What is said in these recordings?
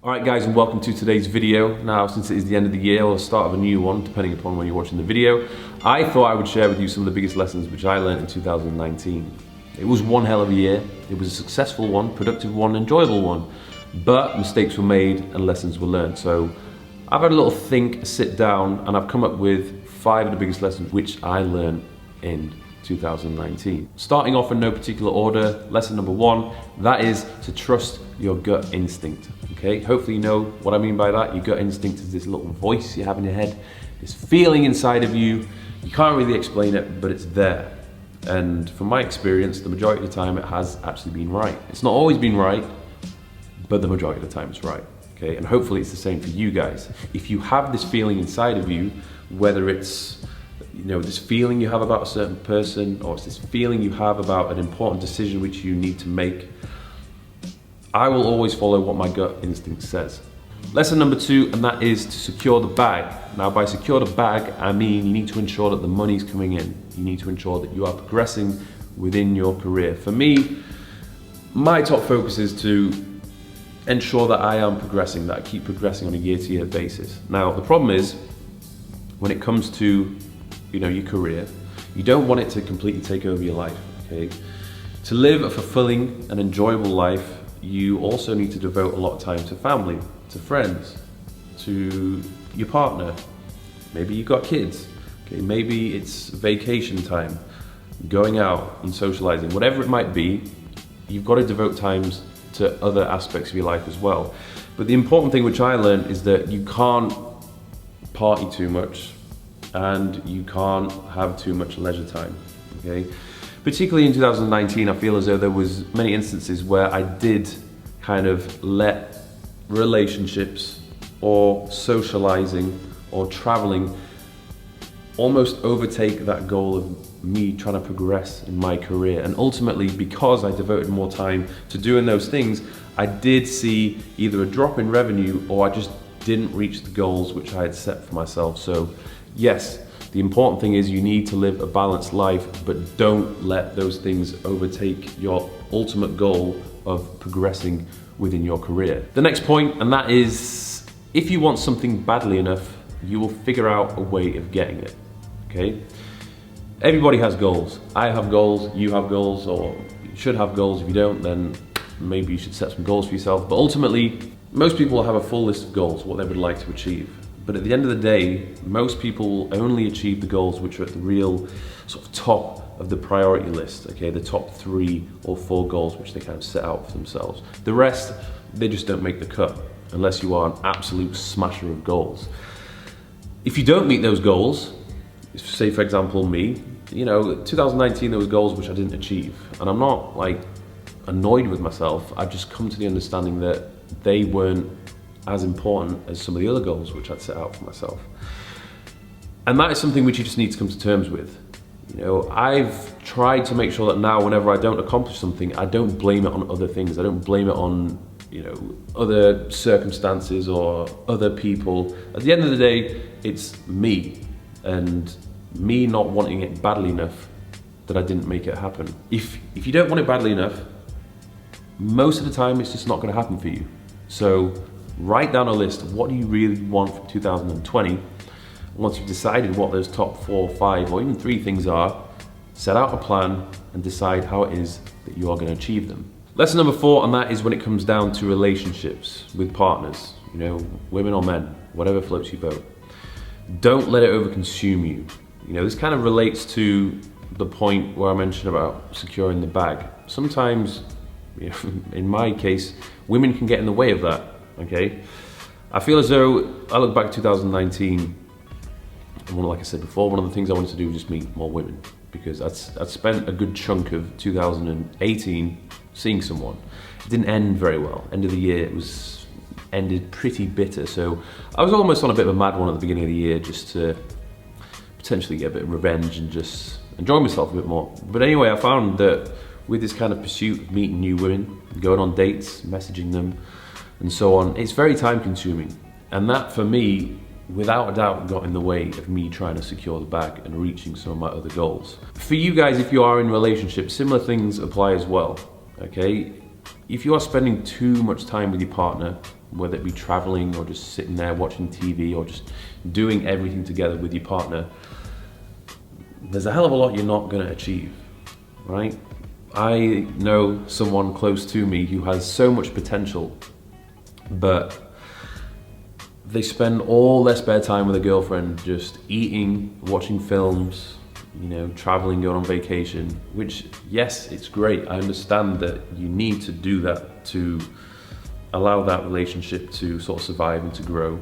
Alright guys, and welcome to today's video. Now, since it is the end of the year or the start of a new one, depending upon when you're watching the video, I thought I would share with you some of the biggest lessons which I learned in 2019. It was one hell of a year. It was a successful one, productive one, enjoyable one, but mistakes were made and lessons were learned. So I've had a little think, sit down, and I've come up with 5 of the biggest lessons which I learned in 2019. Starting off in no particular order, lesson number 1, that is to trust your gut instinct. Okay, hopefully you know what I mean by that. Your gut instinct is this little voice you have in your head, this feeling inside of you. You can't really explain it, but it's there. And from my experience, the majority of the time it has actually been right. It's not always been right, but the majority of the time it's right. Okay, and hopefully it's the same for you guys. If you have this feeling inside of you, whether it's this feeling you have about a certain person, or it's this feeling you have about an important decision which you need to make, I will always follow what my gut instinct says. Lesson number 2, and that is to secure the bag. Now, by secure the bag, I mean you need to ensure that the money's coming in. You need to ensure that you are progressing within your career. For me, my top focus is to ensure that I am progressing, that I keep progressing on a year-to-year basis. Now, the problem is, when it comes to your career, you don't want it to completely take over your life, okay? To live a fulfilling and enjoyable life, you also need to devote a lot of time to family, to friends, to your partner. Maybe you've got kids, okay? Maybe it's vacation time, going out and socializing, whatever it might be, you've got to devote times to other aspects of your life as well. But the important thing which I learned is that you can't party too much, and you can't have too much leisure time, okay? Particularly in 2019, I feel as though there was many instances where I did kind of let relationships or socializing or traveling almost overtake that goal of me trying to progress in my career. And ultimately, because I devoted more time to doing those things, I did see either a drop in revenue or I just didn't reach the goals which I had set for myself. So yes, the important thing is you need to live a balanced life, but don't let those things overtake your ultimate goal of progressing within your career. The next point, and that is, if you want something badly enough, you will figure out a way of getting it, okay? Everybody has goals. I have goals, you have goals, or you should have goals. If you don't, then maybe you should set some goals for yourself. But ultimately, most people have a full list of goals, what they would like to achieve. But at the end of the day, most people will only achieve the goals which are at the real sort of top of the priority list, okay? The top 3 or 4 goals which they kind of set out for themselves. The rest, they just don't make the cut unless you are an absolute smasher of goals. If you don't meet those goals, say for example me, 2019 there was goals which I didn't achieve, and I'm not like annoyed with myself. I've just come to the understanding that they weren't as important as some of the other goals which I'd set out for myself. And that is something which you just need to come to terms with. I've tried to make sure that now whenever I don't accomplish something, I don't blame it on other things. I don't blame it on, other circumstances or other people. At the end of the day, it's me and me not wanting it badly enough that I didn't make it happen. If you don't want it badly enough, most of the time it's just not going to happen for you. So write down a list of what do you really want from 2020. Once you've decided what those top 4, 5, or even 3 things are, set out a plan and decide how it is that you are going to achieve them. Lesson number 4, and that is when it comes down to relationships with partners, women or men, whatever floats your boat. Don't let it overconsume you. This kind of relates to the point where I mentioned about securing the bag. Sometimes, in my case, women can get in the way of that. Okay, I feel as though I look back at 2019, and like I said before, one of the things I wanted to do was just meet more women, because I'd spent a good chunk of 2018 seeing someone. It didn't end very well. End of the year, it was ended pretty bitter. So I was almost on a bit of a mad one at the beginning of the year, just to potentially get a bit of revenge and just enjoy myself a bit more. But anyway, I found that with this kind of pursuit of meeting new women, going on dates, messaging them, and so on, it's very time consuming. And that for me, without a doubt, got in the way of me trying to secure the bag and reaching some of my other goals. For you guys, if you are in relationships, similar things apply as well, okay? If you are spending too much time with your partner, whether it be traveling or just sitting there watching TV or just doing everything together with your partner, there's a hell of a lot you're not going to achieve, right? I know someone close to me who has so much potential, but they spend all their spare time with a girlfriend just eating, watching films, you know, traveling, going on vacation, which, yes, it's great. I understand that you need to do that to allow that relationship to sort of survive and to grow.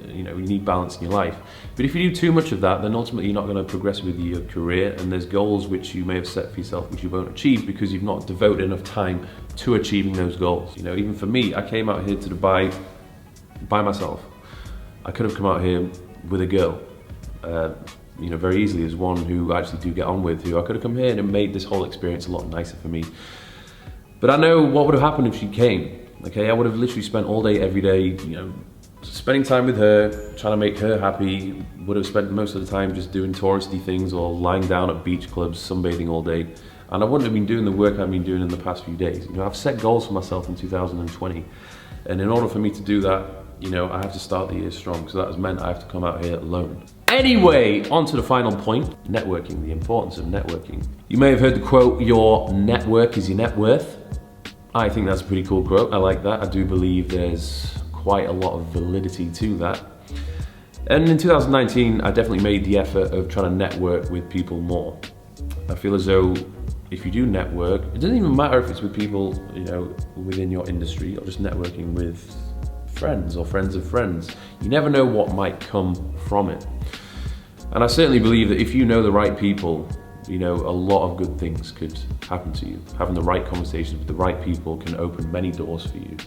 You know, you need balance in your life. But if you do too much of that, then ultimately you're not going to progress with your career, and there's goals which you may have set for yourself which you won't achieve because you've not devoted enough time to achieving those goals. You know, even for me, I came out here to Dubai by myself. I could have come out here with a girl, you know, very easily, as one who I actually do get on with, who I could have come here and made this whole experience a lot nicer for me. But I know what would have happened if she came. Okay, I would have literally spent all day, every day, you know, spending time with her, trying to make her happy. Would have spent most of the time just doing touristy things or lying down at beach clubs, sunbathing all day. And I wouldn't have been doing the work I've been doing in the past few days. You know, I've set goals for myself in 2020. And in order for me to do that, you know, I have to start the year strong. So that has meant I have to come out here alone. Anyway, on to the final point, networking, the importance of networking. You may have heard the quote, your network is your net worth. I think that's a pretty cool quote. I like that. I do believe there's quite a lot of validity to that. And in 2019, I definitely made the effort of trying to network with people more. I feel as though if you do network, it doesn't even matter if it's with people, you know, within your industry or just networking with friends or friends of friends. You never know what might come from it. And I certainly believe that if you know the right people, you know, a lot of good things could happen to you. Having the right conversations with the right people can open many doors for you.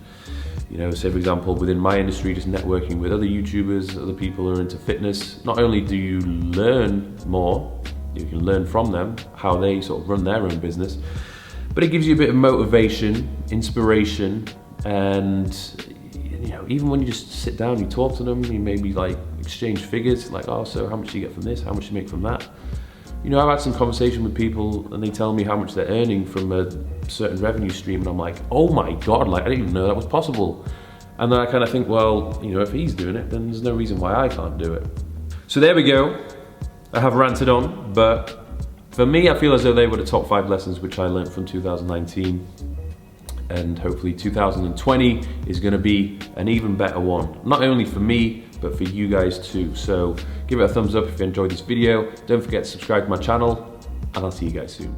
You know, say for example, within my industry, just networking with other YouTubers, other people who are into fitness, not only do you learn more, you can learn from them, how they sort of run their own business, but it gives you a bit of motivation, inspiration, and you know, even when you just sit down, you talk to them, you maybe like exchange figures, like, oh, so how much do you get from this? How much do you make from that? You know, I've had some conversation with people and they tell me how much they're earning from a certain revenue stream, and I'm like, oh my God, like I didn't even know that was possible. And then I kind of think, well, you know, if he's doing it, then there's no reason why I can't do it. So there we go. I have ranted on, but for me, I feel as though they were the top 5 lessons which I learned from 2019. And hopefully 2020 is gonna be an even better one. Not only for me, but for you guys too. So give it a thumbs up if you enjoyed this video. Don't forget to subscribe to my channel, and I'll see you guys soon.